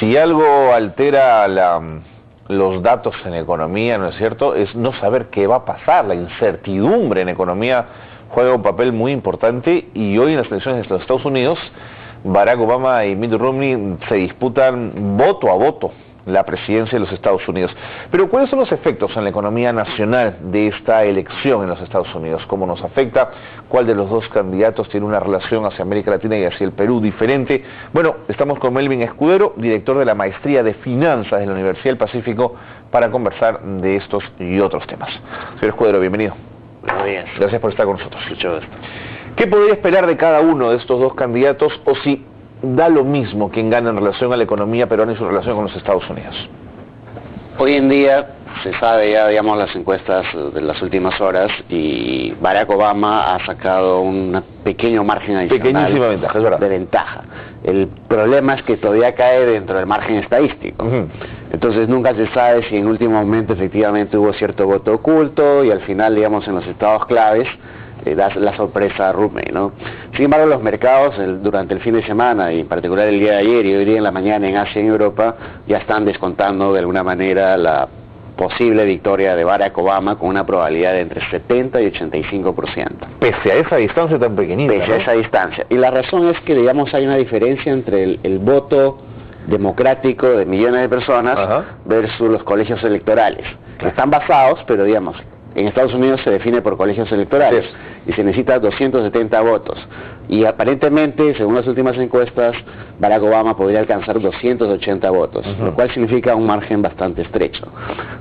Si algo altera los datos en economía, ¿no es cierto?, es no saber qué va a pasar. La incertidumbre en economía juega un papel muy importante, y hoy en las elecciones de los Estados Unidos, Barack Obama y Mitt Romney se disputan voto a voto la presidencia de los Estados Unidos. Pero ¿cuáles son los efectos en la economía nacional de esta elección en los Estados Unidos? ¿Cómo nos afecta? ¿Cuál de los dos candidatos tiene una relación hacia América Latina y hacia el Perú diferente? Bueno, estamos con Melvin Escudero, director de la Maestría de Finanzas de la Universidad del Pacífico, para conversar de estos y otros temas. Señor Escudero, bienvenido. Buenos días. Gracias por estar con nosotros. Mucho gusto. ¿Qué podría esperar de cada uno de estos dos candidatos, o si da lo mismo quien gana en relación a la economía peruana y su relación con los Estados Unidos? Hoy en día se sabe ya, digamos, las encuestas de las últimas horas, y Barack Obama ha sacado un pequeño margen adicional. Pequeñísima ventaja, es verdad. De ventaja. El problema es que todavía cae dentro del margen estadístico. Entonces nunca se sabe si en último momento efectivamente hubo cierto voto oculto, y al final, digamos, en los estados claves da la sorpresa a Romney, ¿no? Sin embargo, los mercados durante el fin de semana, y en particular el día de ayer y hoy día en la mañana en Asia y en Europa, ya están descontando de alguna manera la posible victoria de Barack Obama con una probabilidad de entre 70 y 85%. Pese a esa distancia tan pequeñita, Pese a ¿no? esa distancia. Y la razón es que, digamos, hay una diferencia entre el voto democrático de millones de personas versus los colegios electorales, que están basados, pero digamos, en Estados Unidos se define por colegios electorales, y se necesita 270 votos. Y aparentemente, según las últimas encuestas, Barack Obama podría alcanzar 280 votos, lo cual significa un margen bastante estrecho.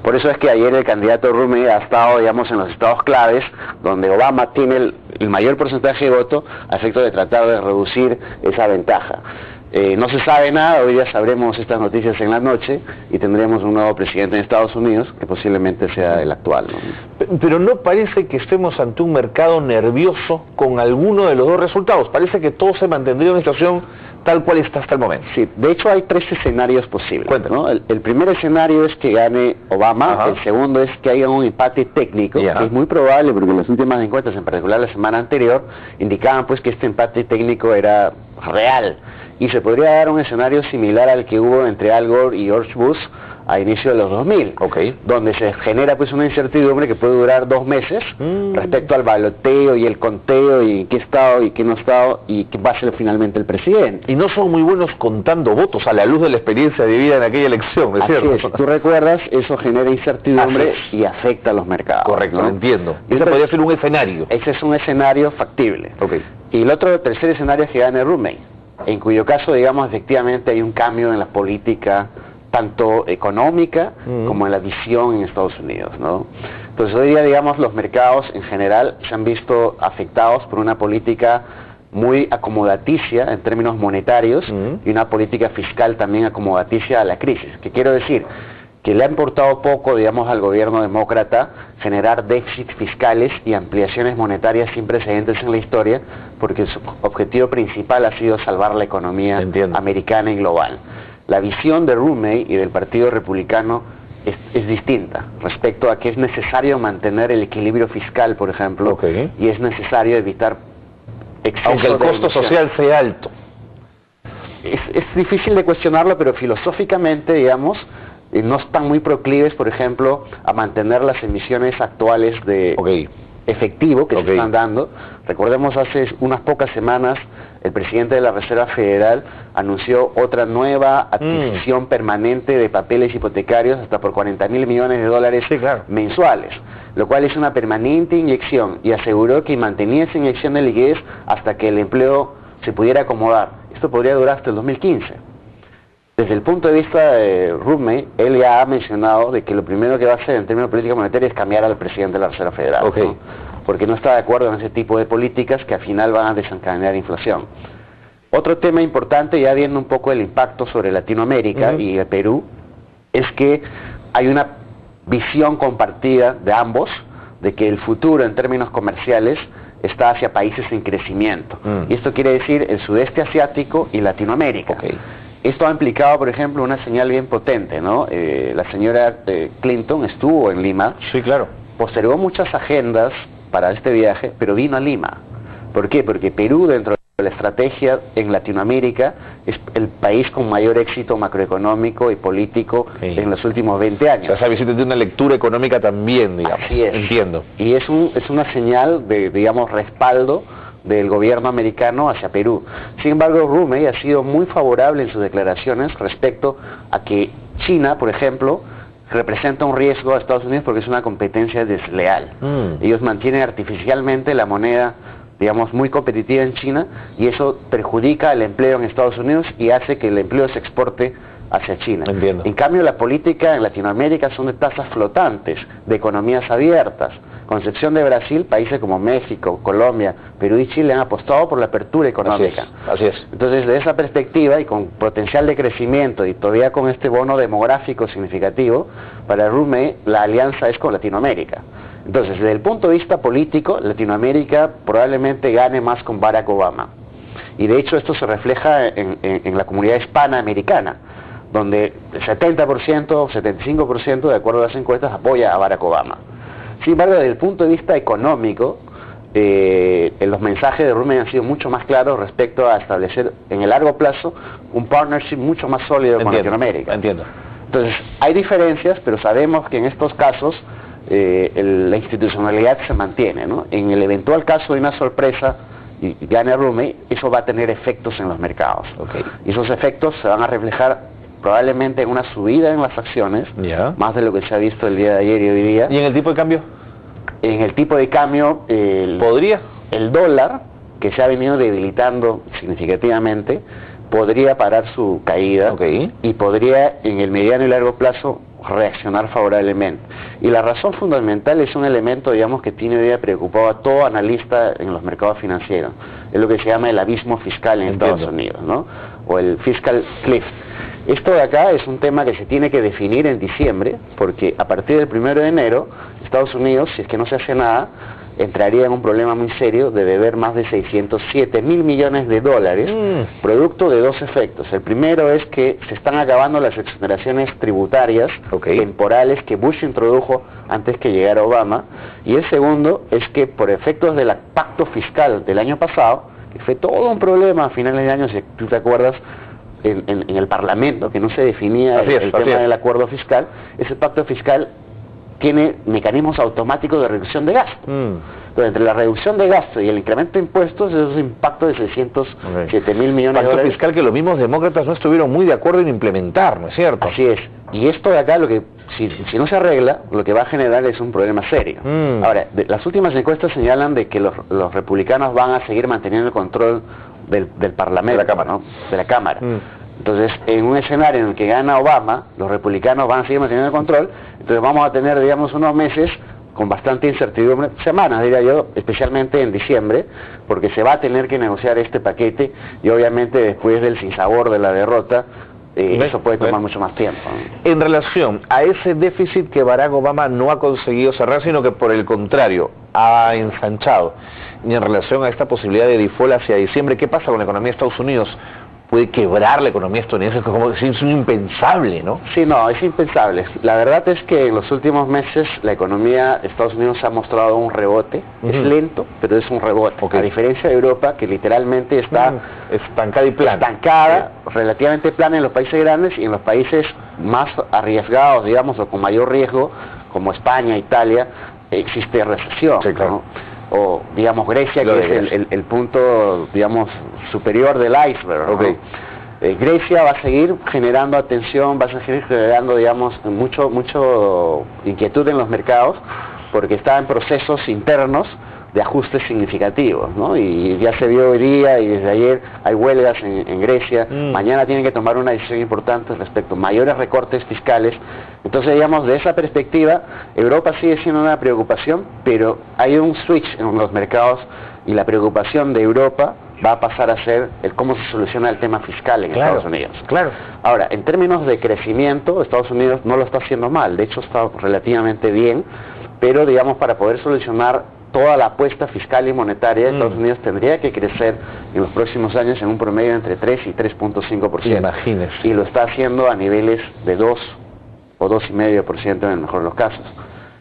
Por eso es que ayer el candidato Romney ha estado, digamos, en los estados claves, donde Obama tiene el mayor porcentaje de voto, a efecto de tratar de reducir esa ventaja. No se sabe nada, hoy ya sabremos estas noticias en la noche, y tendremos un nuevo presidente en Estados Unidos, que posiblemente sea el actual, ¿no? Pero no parece que estemos ante un mercado nervioso con alguno de los dos resultados. Parece que todo se mantendría en una situación tal cual está hasta el momento. Sí, de hecho hay tres escenarios posibles. Cuéntanos. ¿No? El primer escenario es que gane Obama. El segundo es que haya un empate técnico, que es muy probable, porque las últimas encuestas, en particular la semana anterior, indicaban pues que este empate técnico era real, y se podría dar un escenario similar al que hubo entre Al Gore y George Bush a inicio de los 2000, donde se genera pues una incertidumbre que puede durar 2 meses respecto al baloteo y el conteo, y qué estado y qué no estado, y qué va a ser finalmente el presidente. Y no son muy buenos contando votos a la luz de la experiencia vivida en aquella elección, ¿es cierto? Así es, si tú recuerdas, eso genera incertidumbre y afecta a los mercados. Correcto, ¿no? lo entiendo. Ese podría ser un escenario. Ese es un escenario factible. Y el tercer escenario es que gane Romney, en cuyo caso, digamos, efectivamente hay un cambio en la política, tanto económica como en la visión en Estados Unidos, ¿no? Entonces hoy día, digamos, los mercados en general se han visto afectados por una política muy acomodaticia en términos monetarios, y una política fiscal también acomodaticia a la crisis. ¿Qué quiero decir? Que le ha importado poco, digamos, al gobierno demócrata generar déficits fiscales y ampliaciones monetarias sin precedentes en la historia, porque su objetivo principal ha sido salvar la economía americana y global. La visión de Romney y del Partido Republicano es distinta respecto a que es necesario mantener el equilibrio fiscal, por ejemplo, y es necesario evitar exceso, aunque el costo social sea alto. Es difícil de cuestionarlo, pero filosóficamente, digamos, no están muy proclives, por ejemplo, a mantener las emisiones actuales de efectivo que se están dando. Recordemos, hace unas pocas semanas el presidente de la Reserva Federal anunció otra nueva adquisición permanente de papeles hipotecarios hasta por $40.000 millones mensuales, lo cual es una permanente inyección, y aseguró que mantenía esa inyección de liquidez hasta que el empleo se pudiera acomodar. Esto podría durar hasta el 2015. Desde el punto de vista de Romney, él ya ha mencionado de que lo primero que va a hacer en términos de política monetaria es cambiar al presidente de la Reserva Federal, ¿no? Porque no está de acuerdo en ese tipo de políticas que al final van a desencadenar inflación. Otro tema importante, ya viendo un poco el impacto sobre Latinoamérica y el Perú, es que hay una visión compartida de ambos, de que el futuro en términos comerciales está hacia países en crecimiento. Y esto quiere decir el sudeste asiático y Latinoamérica. Esto ha implicado, por ejemplo, una señal bien potente, ¿no? La señora Clinton estuvo en Lima, postergó muchas agendas para este viaje, pero vino a Lima. ¿Por qué? Porque Perú, dentro la estrategia en Latinoamérica es el país con mayor éxito macroeconómico y político en los últimos 20 años. O sea, visita tiene una lectura económica también, digamos. Así es. Entiendo. Y es una señal de, digamos, respaldo del gobierno americano hacia Perú. Sin embargo, Rumey ha sido muy favorable en sus declaraciones respecto a que China, por ejemplo, representa un riesgo a Estados Unidos porque es una competencia desleal. Ellos mantienen artificialmente la moneda, digamos, muy competitiva en China, y eso perjudica el empleo en Estados Unidos y hace que el empleo se exporte hacia China. Entiendo. En cambio, la política en Latinoamérica son de tasas flotantes, de economías abiertas. Con excepción de Brasil, países como México, Colombia, Perú y Chile han apostado por la apertura económica. Así es. Entonces, desde esa perspectiva y con potencial de crecimiento y todavía con este bono demográfico significativo, para Rumey la alianza es con Latinoamérica. Entonces, desde el punto de vista político, Latinoamérica probablemente gane más con Barack Obama. Y de hecho esto se refleja en la comunidad hispana americana, donde el 70% o 75%, de acuerdo a las encuestas, apoya a Barack Obama. Sin embargo, desde el punto de vista económico, los mensajes de Rumey han sido mucho más claros respecto a establecer en el largo plazo un partnership mucho más sólido con Latinoamérica. Entiendo. Entonces, hay diferencias, pero sabemos que en estos casos la institucionalidad se mantiene, ¿no? En el eventual caso de una sorpresa y gane Rumey, eso va a tener efectos en los mercados. Y esos efectos se van a reflejar probablemente en una subida en las acciones, más de lo que se ha visto el día de ayer y hoy día. ¿Y en el tipo de cambio? En el tipo de cambio, ¿podría? El dólar, que se ha venido debilitando significativamente, podría parar su caída y podría en el mediano y largo plazo reaccionar favorablemente. Y la razón fundamental es un elemento, digamos, que tiene hoy día preocupado a todo analista en los mercados financieros. Es lo que se llama el abismo fiscal en Estados Unidos, ¿no? O el fiscal cliff. Esto de acá es un tema que se tiene que definir en diciembre, porque a partir del 1 de enero, Estados Unidos, si es que no se hace nada, entraría en un problema muy serio de deber más de 607 mil millones de dólares, producto de dos efectos. El primero es que se están acabando las exoneraciones tributarias temporales que Bush introdujo antes que llegara Obama, y el segundo es que por efectos del pacto fiscal del año pasado, que fue todo un problema a finales de año, si tú te acuerdas, en el Parlamento, que no se definía el tema del acuerdo fiscal, ese pacto fiscal tiene mecanismos automáticos de reducción de gasto. Entonces, entre la reducción de gasto y el incremento de impuestos, eso es un impacto de 607 mil millones de dólares. Pacto fiscal que los mismos demócratas no estuvieron muy de acuerdo en implementar, ¿no es cierto? Así es. Y esto de acá, lo que si no se arregla, lo que va a generar es un problema serio. Ahora, las últimas encuestas señalan de que los republicanos van a seguir manteniendo el control del Parlamento, de la Cámara, ¿no? De la Cámara. Entonces, en un escenario en el que gana Obama, los republicanos van a seguir manteniendo el control, entonces vamos a tener, digamos, unos meses con bastante incertidumbre, semanas diría yo, especialmente en diciembre, porque se va a tener que negociar este paquete y obviamente después del sinsabor de la derrota, eso puede tomar mucho más tiempo, ¿no? En relación a ese déficit que Barack Obama no ha conseguido cerrar, sino que por el contrario ha ensanchado, y en relación a esta posibilidad de default hacia diciembre, ¿qué pasa con la economía de Estados Unidos? ¿Puede quebrar la economía estadounidense? Como es un impensable, ¿no? Sí, no, es impensable. La verdad es que en los últimos meses la economía de Estados Unidos ha mostrado un rebote. Es lento, pero es un rebote. A diferencia de Europa, que literalmente está estancada y plana. Estancada, relativamente plana en los países grandes, y en los países más arriesgados, digamos, o con mayor riesgo, como España, Italia, existe recesión. Sí, claro. ¿No? O digamos Grecia, que es el punto, digamos, superior del iceberg, ¿no? Grecia va a seguir generando atención, va a seguir generando, digamos, mucho inquietud en los mercados, porque está en procesos internos de ajustes significativos, ¿no? Y ya se vio hoy día y desde ayer hay huelgas en Grecia. Mañana tienen que tomar una decisión importante respecto a mayores recortes fiscales. Entonces, digamos, de esa perspectiva, Europa sigue siendo una preocupación, pero hay un switch en los mercados y la preocupación de Europa va a pasar a ser el cómo se soluciona el tema fiscal en Estados Unidos. Ahora, en términos de crecimiento, Estados Unidos no lo está haciendo mal, de hecho está relativamente bien, pero digamos, para poder solucionar toda la apuesta fiscal y monetaria de Estados Unidos tendría que crecer en los próximos años en un promedio entre 3 y 3.5%. Imagínese. Y lo está haciendo a niveles de 2 o 2,5% en el mejor de los casos.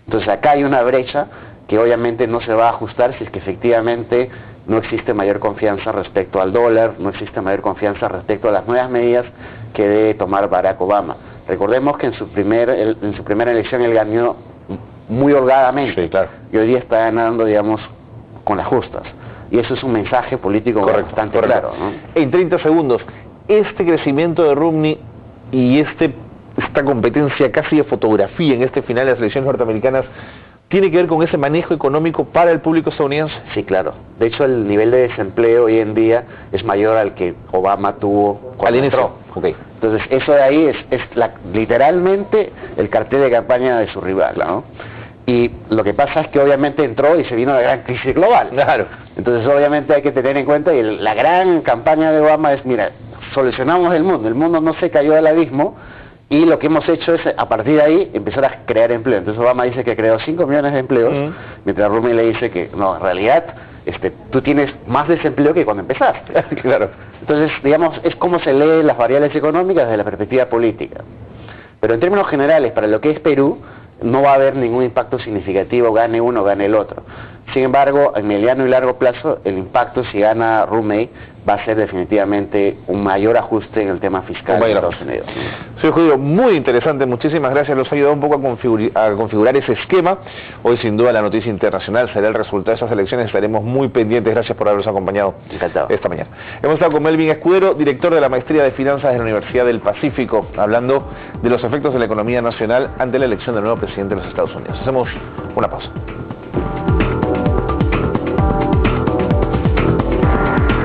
Entonces acá hay una brecha que obviamente no se va a ajustar si es que efectivamente no existe mayor confianza respecto al dólar, no existe mayor confianza respecto a las nuevas medidas que debe tomar Barack Obama. Recordemos que en su primera elección él ganó muy holgadamente, sí, claro, y hoy día está ganando, digamos, con las justas. Y eso es un mensaje político bastante claro, ¿no? En 30 segundos, este crecimiento de Romney y esta competencia casi de fotografía en este final de las elecciones norteamericanas, ¿tiene que ver con ese manejo económico para el público estadounidense? Sí, claro. De hecho, el nivel de desempleo hoy en día es mayor al que Obama tuvo cuando entró. Okay. Entonces, eso de ahí es literalmente el cartel de campaña de su rival, ¿no? Y lo que pasa es que obviamente entró y se vino la gran crisis global. Claro. Entonces, obviamente hay que tener en cuenta, y la gran campaña de Obama es, mira, solucionamos el mundo no se cayó del abismo, y lo que hemos hecho es, a partir de ahí, empezar a crear empleo. Entonces Obama dice que creó 5 millones de empleos, mientras Romney le dice que, no, en realidad, tú tienes más desempleo que cuando empezaste. Claro. Entonces, digamos, es como se lee las variables económicas desde la perspectiva política. Pero en términos generales, para lo que es Perú, no va a haber ningún impacto significativo, gane uno, gane el otro. Sin embargo, en mediano y largo plazo, el impacto, si gana Romney, va a ser definitivamente un mayor ajuste en el tema fiscal de Estados Unidos. Señor Judío, muy interesante, muchísimas gracias, los ha ayudado un poco a configurar ese esquema. Hoy sin duda la noticia internacional será el resultado de esas elecciones, estaremos muy pendientes, gracias por habernos acompañado esta mañana. Hemos estado con Melvin Escudero, director de la Maestría de Finanzas de la Universidad del Pacífico, hablando de los efectos de la economía nacional ante la elección del nuevo presidente de los Estados Unidos. Hacemos una pausa.